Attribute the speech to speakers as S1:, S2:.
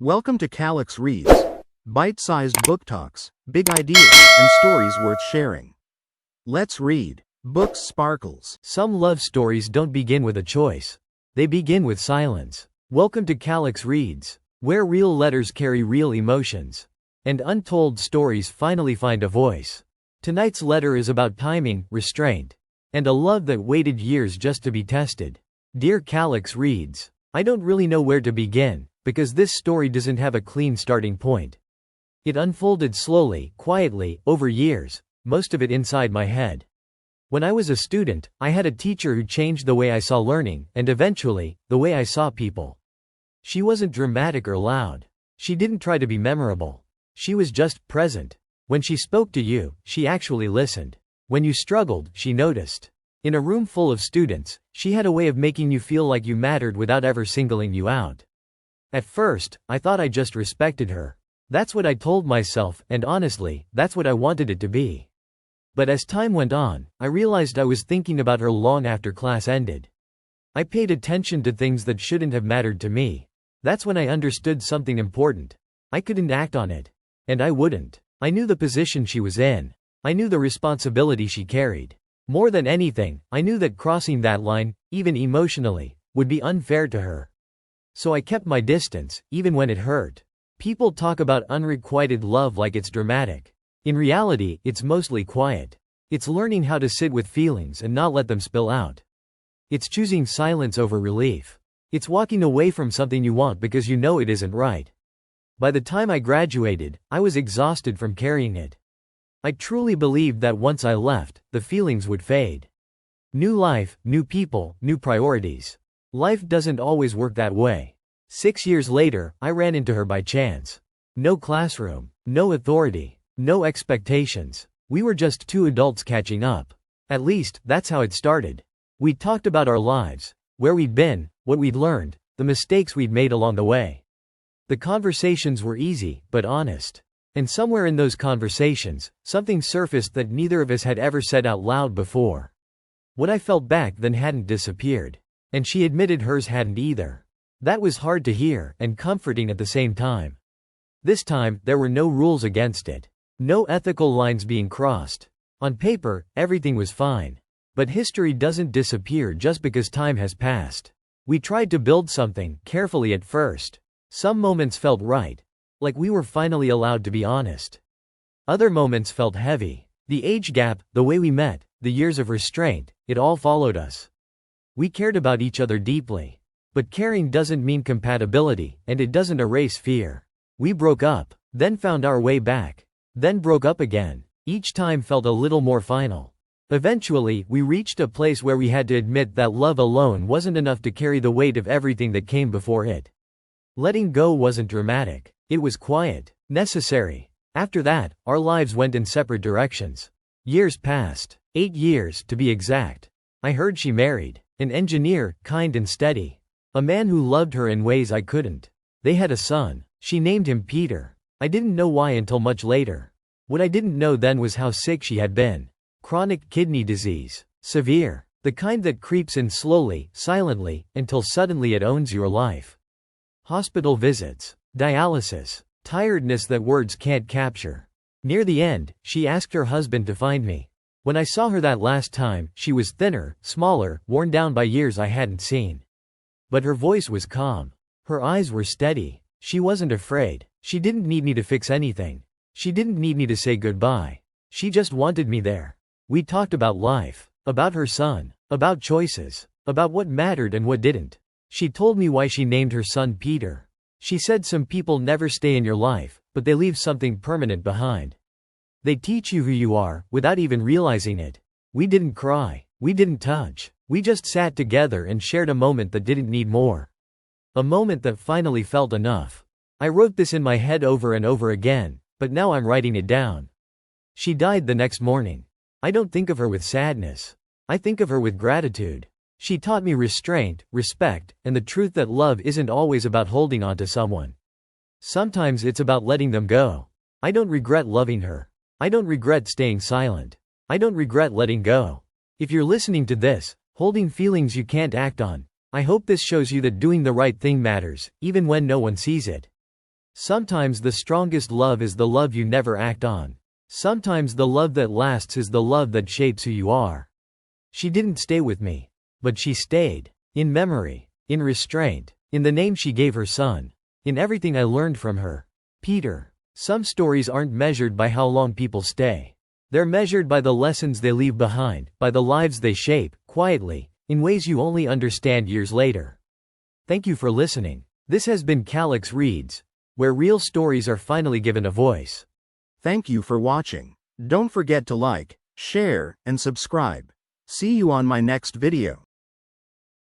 S1: Welcome to Calex Reads, bite-sized book talks, big ideas, and stories worth sharing. Let's read. Books Sparkles.
S2: Some love stories don't begin with a choice. They begin with silence. Welcome to Calex Reads, where real letters carry real emotions, and untold stories finally find a voice. Tonight's letter is about timing, restraint, and a love that waited years just to be tested. Dear Calex Reads, I don't really know where to begin, because this story doesn't have a clean starting point. It unfolded slowly, quietly, over years, most of it inside my head. When I was a student, I had a teacher who changed the way I saw learning, and eventually, the way I saw people. She wasn't dramatic or loud. She didn't try to be memorable. She was just present. When she spoke to you, she actually listened. When you struggled, she noticed. In a room full of students, she had a way of making you feel like you mattered without ever singling you out. At first, I thought I just respected her. That's what I told myself, and honestly, that's what I wanted it to be. But as time went on, I realized I was thinking about her long after class ended. I paid attention to things that shouldn't have mattered to me. That's when I understood something important. I couldn't act on it. And I wouldn't. I knew the position she was in. I knew the responsibility she carried. More than anything, I knew that crossing that line, even emotionally, would be unfair to her. So I kept my distance, even when it hurt. People talk about unrequited love like it's dramatic. In reality, it's mostly quiet. It's learning how to sit with feelings and not let them spill out. It's choosing silence over relief. It's walking away from something you want because you know it isn't right. By the time I graduated, I was exhausted from carrying it. I truly believed that once I left, the feelings would fade. New life, new people, new priorities. Life doesn't always work that way. 6 years later, I ran into her by chance. No classroom, no authority, no expectations. We were just two adults catching up. At least, that's how it started. We talked about our lives, where we'd been, what we'd learned, the mistakes we'd made along the way. The conversations were easy, but honest. And somewhere in those conversations, something surfaced that neither of us had ever said out loud before. What I felt back then hadn't disappeared. And she admitted hers hadn't either. That was hard to hear, and comforting at the same time. This time, there were no rules against it. No ethical lines being crossed. On paper, everything was fine. But history doesn't disappear just because time has passed. We tried to build something, carefully at first. Some moments felt right. Like we were finally allowed to be honest. Other moments felt heavy. The age gap, the way we met, the years of restraint, it all followed us. We cared about each other deeply. But caring doesn't mean compatibility, and it doesn't erase fear. We broke up, then found our way back, then broke up again. Each time felt a little more final. Eventually, we reached a place where we had to admit that love alone wasn't enough to carry the weight of everything that came before it. Letting go wasn't dramatic. It was quiet, necessary. After that, our lives went in separate directions. Years passed. 8 years, to be exact. I heard she married an engineer, kind and steady. A man who loved her in ways I couldn't. They had a son. She named him Peter. I didn't know why until much later. What I didn't know then was how sick she had been. Chronic kidney disease. Severe. The kind that creeps in slowly, silently, until suddenly it owns your life. Hospital visits. Dialysis. Tiredness that words can't capture. Near the end, she asked her husband to find me. When I saw her that last time, she was thinner, smaller, worn down by years I hadn't seen. But her voice was calm. Her eyes were steady. She wasn't afraid. She didn't need me to fix anything. She didn't need me to say goodbye. She just wanted me there. We talked about life, about her son, about choices, about what mattered and what didn't. She told me why she named her son Peter. She said some people never stay in your life, but they leave something permanent behind. They teach you who you are, without even realizing it. We didn't cry. We didn't touch. We just sat together and shared a moment that didn't need more. A moment that finally felt enough. I wrote this in my head over and over again, but now I'm writing it down. She died the next morning. I don't think of her with sadness. I think of her with gratitude. She taught me restraint, respect, and the truth that love isn't always about holding on to someone. Sometimes it's about letting them go. I don't regret loving her. I don't regret staying silent. I don't regret letting go. If you're listening to this, holding feelings you can't act on, I hope this shows you that doing the right thing matters, even when no one sees it. Sometimes the strongest love is the love you never act on. Sometimes the love that lasts is the love that shapes who you are. She didn't stay with me. But she stayed. In memory. In restraint. In the name she gave her son. In everything I learned from her. Peter. Some stories aren't measured by how long people stay. They're measured by the lessons they leave behind, by the lives they shape, quietly, in ways you only understand years later. Thank you for listening. This has been Calex Reads, where real stories are finally given a voice.
S1: Thank you for watching. Don't forget to like, share, and subscribe. See you on my next video.